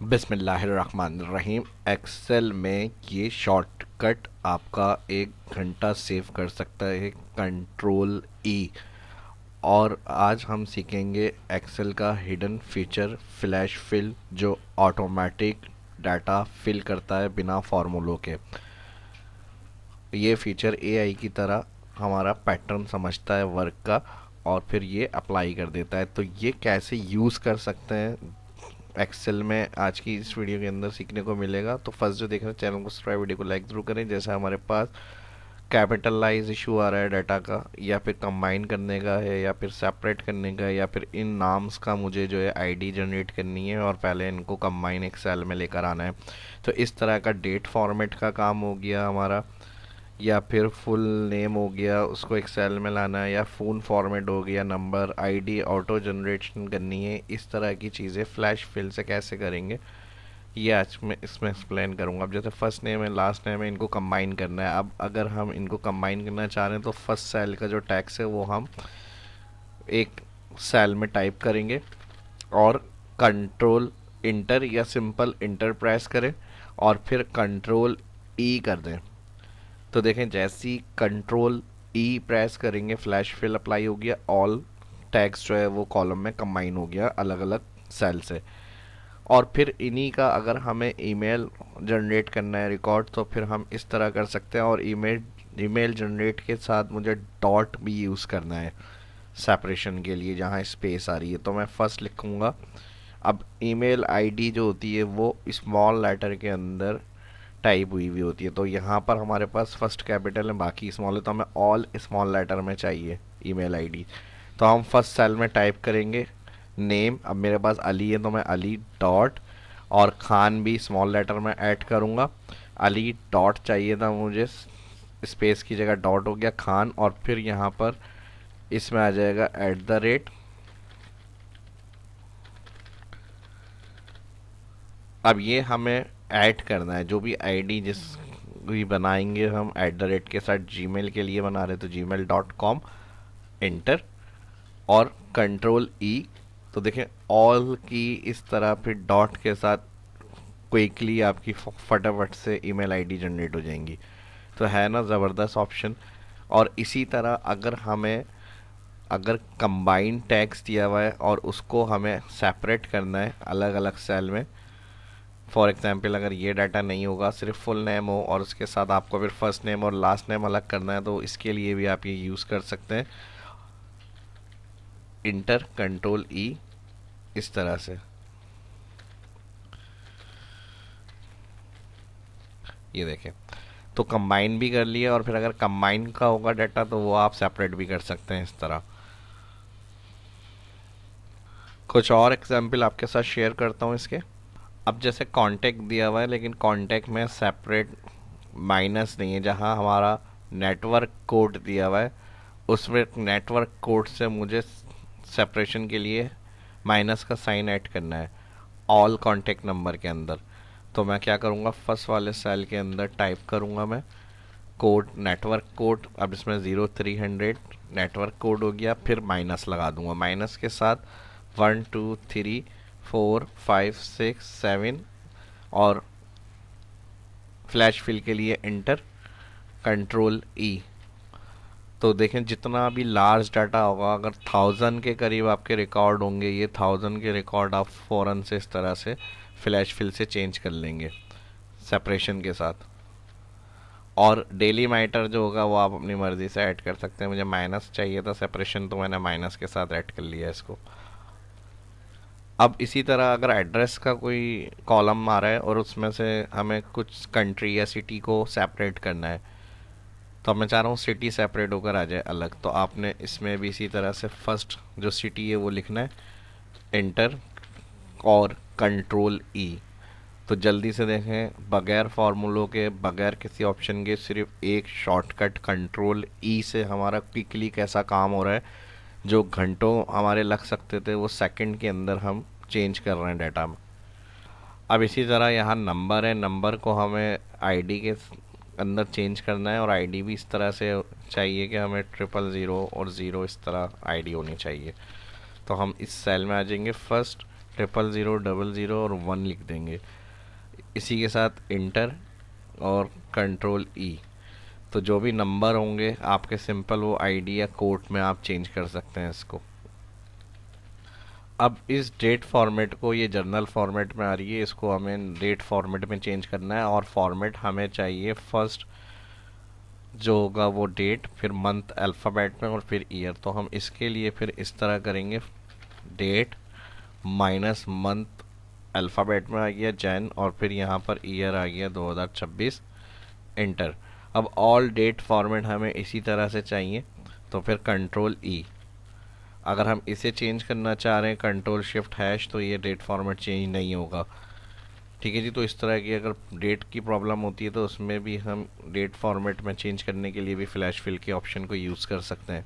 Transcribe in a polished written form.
बिस्मिल्लाहिर्रहमानिर्रहीम। एक्सेल में ये शॉर्टकट आपका 1 घंटा सेव कर सकता है, कंट्रोल ई। और आज हम सीखेंगे एक्सेल का हिडन फीचर फ्लैश फिल, जो ऑटोमेटिक डाटा फिल करता है बिना फार्मूलों के। ये फीचर एआई की तरह हमारा पैटर्न समझता है वर्क का और फिर ये अप्लाई कर देता है। तो ये कैसे यूज़ कर सकते हैं एक्सेल में, आज की इस वीडियो के अंदर सीखने को मिलेगा। तो फर्स्ट जो देख रहे हैं चैनल को सब्सक्राइब, वीडियो को लाइक जरूर करें। जैसे हमारे पास कैपिटलाइज इशू आ रहा है डाटा का, या फिर कंबाइन करने का है, या फिर सेपरेट करने का, या फिर इन नाम्स का मुझे जो है आईडी जनरेट करनी है और पहले इनको कंबाइन एक सेल में लेकर आना है। तो इस तरह का डेट फॉर्मेट का काम हो गया हमारा, या फिर फुल नेम हो गया, उसको एक सेल में लाना है, या फ़ोन फॉर्मेट हो गया, नंबर, आईडी ऑटो जनरेशन करनी है। इस तरह की चीज़ें फ्लैश फिल से कैसे करेंगे ये आज मैं इसमें एक्सप्लेन करूँगा। अब जैसे फर्स्ट नेम है, लास्ट नेम है, इनको कंबाइन करना है। अब अगर हम इनको कंबाइन करना चाह रहे हैं तो फर्स्ट सेल का जो टैक्स है वो हम एक सेल में टाइप करेंगे और कंट्रोल इंटर या सिंपल इंटर प्रेस करें और फिर कंट्रोल ई कर दें। तो देखें जैसे ही कंट्रोल ई प्रेस करेंगे फ्लैश फिल अप्लाई हो गया, ऑल टैग्स जो है वो कॉलम में कंबाइन हो गया अलग अलग सेल से। और फिर इन्हीं का अगर हमें ईमेल जनरेट करना है रिकॉर्ड, तो फिर हम इस तरह कर सकते हैं। और ईमेल ईमेल जनरेट के साथ मुझे डॉट भी यूज़ करना है सेपरेशन के लिए, जहाँ स्पेस आ रही है तो मैं फर्स्ट लिखूँगा। अब ईमेल आईडी जो होती है वो स्मॉल लेटर के अंदर टाइप हुई हुई होती है, तो यहाँ पर हमारे पास फर्स्ट कैपिटल है बाकी स्मॉल है, तो हमें ऑल स्मॉल लेटर में चाहिए ईमेल आईडी। तो हम फर्स्ट सेल में टाइप करेंगे नेम। अब मेरे पास अली है तो मैं अली डॉट, और खान भी स्मॉल लेटर में ऐड करूँगा। अली डॉट चाहिए था मुझे, स्पेस की जगह डॉट हो गया खान, और फिर यहाँ पर इसमें आ जाएगा @। अब ये हमें ऐड करना है, जो भी आईडी जिस भी बनाएंगे हम @ के साथ, जीमेल के लिए बना रहे तो gmail.com, इंटर और कंट्रोल ई। तो देखें ऑल की इस तरह फिर डॉट के साथ क्विकली आपकी फटाफट से ईमेल आईडी जनरेट हो जाएंगी। तो है ना ज़बरदस्त ऑप्शन। और इसी तरह अगर कंबाइन टैक्स दिया हुआ है और उसको हमें सेपरेट करना है अलग अलग सेल में, फॉर एग्जाम्पल अगर ये डाटा नहीं होगा, सिर्फ फुल नेम हो और उसके साथ आपको फिर फर्स्ट नेम और लास्ट नेम अलग करना है, तो इसके लिए भी आप ये यूज़ कर सकते हैं इंटर कंट्रोल ई इस तरह से। ये देखें तो कंबाइन भी कर लिया, और फिर अगर कंबाइन का होगा डाटा तो वो आप सेपरेट भी कर सकते हैं इस तरह। कुछ और एग्जाम्पल आपके साथ शेयर करता हूँ इसके। अब जैसे कांटेक्ट दिया हुआ है, लेकिन कांटेक्ट में सेपरेट माइनस नहीं है, जहाँ हमारा नेटवर्क कोड दिया हुआ है उसमें नेटवर्क कोड से मुझे सेपरेशन के लिए माइनस का साइन ऐड करना है ऑल कांटेक्ट नंबर के अंदर। तो मैं क्या करूँगा, फर्स्ट वाले सेल के अंदर टाइप करूँगा मैं कोड, नेटवर्क कोड। अब इसमें 0300 नेटवर्क कोड हो गया, फिर माइनस लगा दूंगा, माइनस के साथ 1 2 3 4 5 6 7, और फ्लैश फिल के लिए इंटर कंट्रोल ई। तो देखें जितना भी लार्ज डाटा होगा, अगर 1000 के करीब आपके रिकॉर्ड होंगे, ये 1000 के रिकॉर्ड आप फ़ौरन से इस तरह से फ्लैश फिल से चेंज कर लेंगे सेपरेशन के साथ। और डेली माइटर जो होगा वो आप अपनी मर्ज़ी से ऐड कर सकते हैं। मुझे माइनस चाहिए था सेपरेशन, तो मैंने माइनस के साथ ऐड कर लिया इसको। अब इसी तरह अगर एड्रेस का कोई कॉलम आ रहा है और उसमें से हमें कुछ कंट्री या सिटी को सेपरेट करना है, तो मैं चाह रहा हूँ सिटी सेपरेट होकर आ जाए अलग, तो आपने इसमें भी इसी तरह से फर्स्ट जो सिटी है वो लिखना है, इंटर और कंट्रोल ई। तो जल्दी से देखें, बगैर फार्मूलों के, बगैर किसी ऑप्शन के, सिर्फ एक शॉर्टकट कंट्रोल ई से हमारा क्विकली कैसा काम हो रहा है। जो घंटों हमारे लग सकते थे वो सेकंड के अंदर हम चेंज कर रहे हैं डाटा में। अब इसी तरह यहाँ नंबर है, नंबर को हमें आईडी के अंदर चेंज करना है, और आईडी भी इस तरह से चाहिए कि हमें 000 और 0 इस तरह आईडी होनी चाहिए। तो हम इस सेल में आ जाएंगे फर्स्ट 0000 और 1 लिख देंगे। इसी के साथ इंटर और कंट्रोल ई। तो जो भी नंबर होंगे आपके सिंपल वो आईडी या कोड में आप चेंज कर सकते हैं इसको। अब इस डेट फॉर्मेट को, ये जर्नल फॉर्मेट में आ रही है, इसको हमें डेट फॉर्मेट में चेंज करना है। और फॉर्मेट हमें चाहिए फर्स्ट जो होगा वो डेट, फिर मंथ अल्फ़ाबेट में और फिर ईयर। तो हम इसके लिए फिर इस तरह करेंगे, डेट माइनस मंथ अल्फ़ाबेट में आ गया जैन, और फिर यहाँ पर ईयर आ गया 2026, इंटर। अब ऑल डेट फॉर्मेट हमें इसी तरह से चाहिए, तो फिर कंट्रोल ई। अगर हम इसे चेंज करना चाह रहे हैं कंट्रोल शिफ्ट हैश, तो ये डेट फॉर्मेट चेंज नहीं होगा। ठीक है जी। तो इस तरह की अगर डेट की प्रॉब्लम होती है तो उसमें भी हम डेट फॉर्मेट में चेंज करने के लिए भी फ्लैश फिल के ऑप्शन को यूज़ कर सकते हैं।